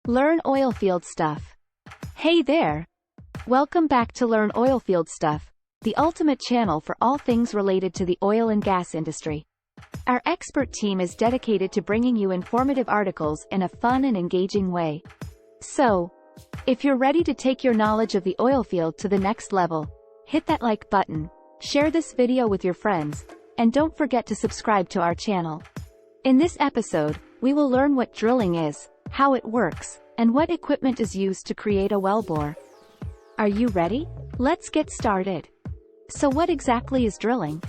Learn oilfield stuff. Hey there! Welcome back to Learn Oilfield Stuff, the ultimate channel for all things related to the oil and gas industry. Our expert team is dedicated to bringing you informative articles in a fun and engaging way. So, if you're ready to take your knowledge of the oil field to the next level, hit that like button, share this video with your friends, and don't forget to subscribe to our channel. In this episode, we will learn what drilling is, how it works, and what equipment is used to create a wellbore. Are you ready? Let's get started. So what exactly is drilling?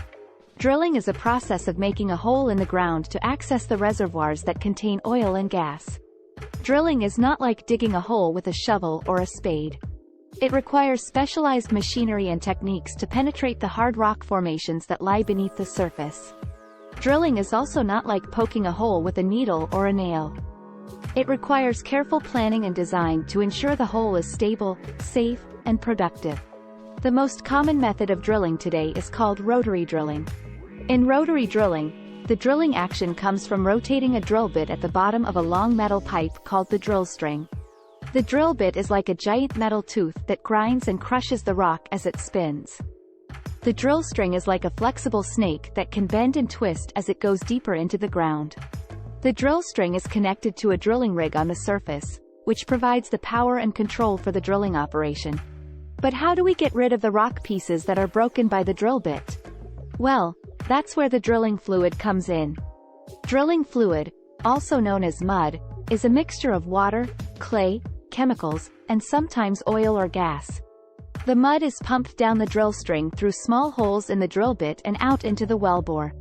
Drilling is a process of making a hole in the ground to access the reservoirs that contain oil and gas. Drilling is not like digging a hole with a shovel or a spade. It requires specialized machinery and techniques to penetrate the hard rock formations that lie beneath the surface. Drilling is also not like poking a hole with a needle or a nail. It requires careful planning and design to ensure the hole is stable, safe, and productive. The most common method of drilling today is called rotary drilling. In rotary drilling, the drilling action comes from rotating a drill bit at the bottom of a long metal pipe called the drill string. The drill bit is like a giant metal tooth that grinds and crushes the rock as it spins. The drill string is like a flexible snake that can bend and twist as it goes deeper into the ground. The drill string is connected to a drilling rig on the surface, which provides the power and control for the drilling operation. But how do we get rid of the rock pieces that are broken by the drill bit? Well, that's where the drilling fluid comes in. Drilling fluid, also known as mud, is a mixture of water, clay, chemicals, and sometimes oil or gas. The mud is pumped down the drill string through small holes in the drill bit and out into the wellbore.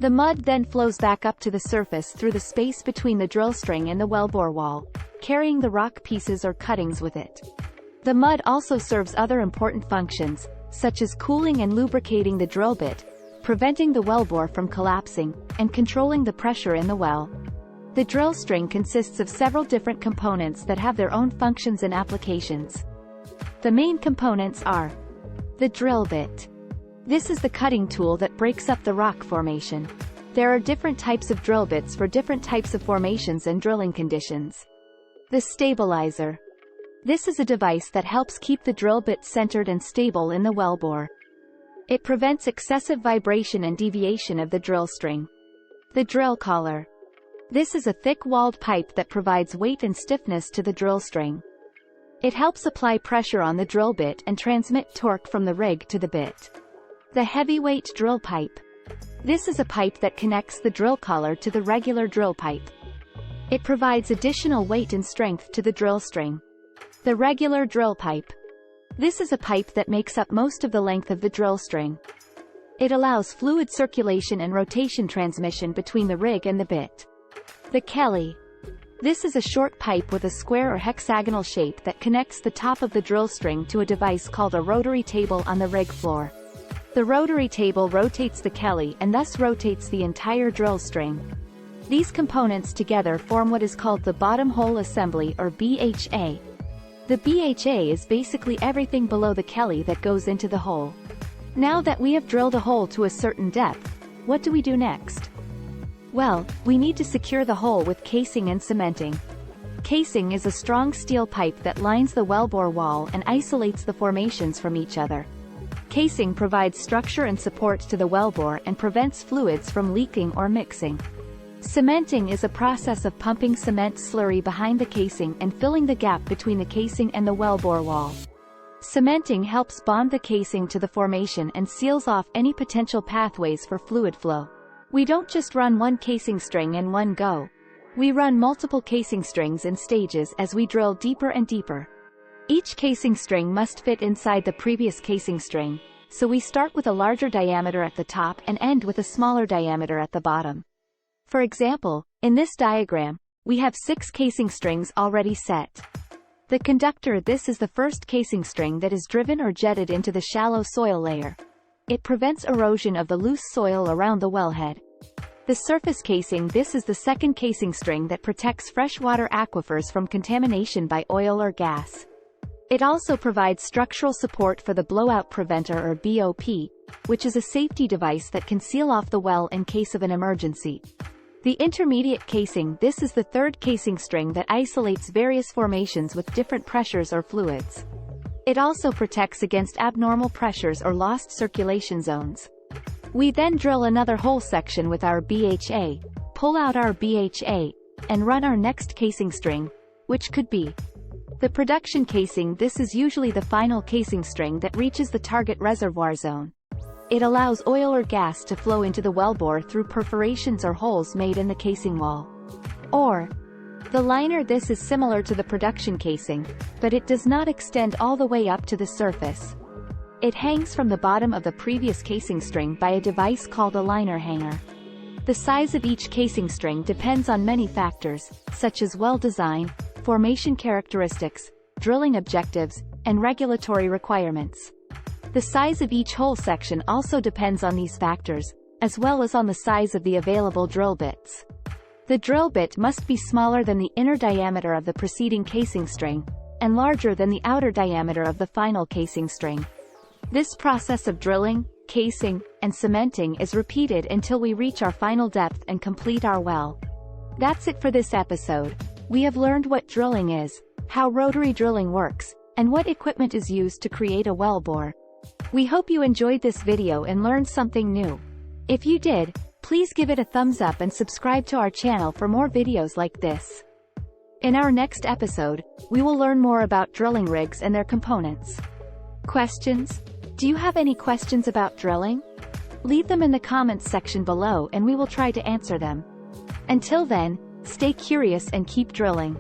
The mud then flows back up to the surface through the space between the drill string and the wellbore wall, carrying the rock pieces or cuttings with it. The mud also serves other important functions, such as cooling and lubricating the drill bit, preventing the wellbore from collapsing, and controlling the pressure in the well. The drill string consists of several different components that have their own functions and applications. The main components are the drill bit. This is the cutting tool that breaks up the rock formation. There are different types of drill bits for different types of formations and drilling conditions. The stabilizer. This is a device that helps keep the drill bit centered and stable in the wellbore. It prevents excessive vibration and deviation of the drill string. The drill collar. This is a thick-walled pipe that provides weight and stiffness to the drill string. It helps apply pressure on the drill bit and transmit torque from the rig to the bit. The heavyweight drill pipe. This is a pipe that connects the drill collar to the regular drill pipe. It provides additional weight and strength to the drill string. The regular drill pipe. This is a pipe that makes up most of the length of the drill string. It allows fluid circulation and rotation transmission between the rig and the bit. The Kelly. This is a short pipe with a square or hexagonal shape that connects the top of the drill string to a device called a rotary table on the rig floor. The rotary table rotates the Kelly and thus rotates the entire drill string. These components together form what is called the bottom hole assembly or BHA. The BHA is basically everything below the Kelly that goes into the hole. Now that we have drilled a hole to a certain depth, what do we do next? Well, we need to secure the hole with casing and cementing. Casing is a strong steel pipe that lines the wellbore wall and isolates the formations from each other. Casing provides structure and support to the wellbore and prevents fluids from leaking or mixing. Cementing is a process of pumping cement slurry behind the casing and filling the gap between the casing and the wellbore wall. Cementing helps bond the casing to the formation and seals off any potential pathways for fluid flow. We don't just run one casing string in one go. We run multiple casing strings in stages as we drill deeper and deeper. Each casing string must fit inside the previous casing string, so we start with a larger diameter at the top and end with a smaller diameter at the bottom. For example, in this diagram, we have 6 casing strings already set. The conductor. This is the first casing string that is driven or jetted into the shallow soil layer. It prevents erosion of the loose soil around the wellhead. The surface casing. This is the second casing string that protects freshwater aquifers from contamination by oil or gas. It also provides structural support for the blowout preventer or BOP, which is a safety device that can seal off the well in case of an emergency. The intermediate casing. This is the third casing string that isolates various formations with different pressures or fluids. It also protects against abnormal pressures or lost circulation zones. We then drill another hole section with our BHA, pull out our BHA, and run our next casing string, which could be the production casing. This is usually the final casing string that reaches the target reservoir zone. It allows oil or gas to flow into the wellbore through perforations or holes made in the casing wall. Or the liner. This is similar to the production casing, but it does not extend all the way up to the surface. It hangs from the bottom of the previous casing string by a device called a liner hanger. The size of each casing string depends on many factors, such as well design, formation characteristics, drilling objectives, and regulatory requirements. The size of each hole section also depends on these factors, as well as on the size of the available drill bits. The drill bit must be smaller than the inner diameter of the preceding casing string, and larger than the outer diameter of the final casing string. This process of drilling, casing, and cementing is repeated until we reach our final depth and complete our well. That's it for this episode. We have learned what drilling is, how rotary drilling works, and what equipment is used to create a well bore. We hope you enjoyed this video and learned something new. If you did, please give it a thumbs up and subscribe to our channel for more videos like this. In our next episode, we will learn more about drilling rigs and their components. Questions? Do you have any questions about drilling? Leave them in the comments section below and we will try to answer them. Until then, stay curious and keep drilling.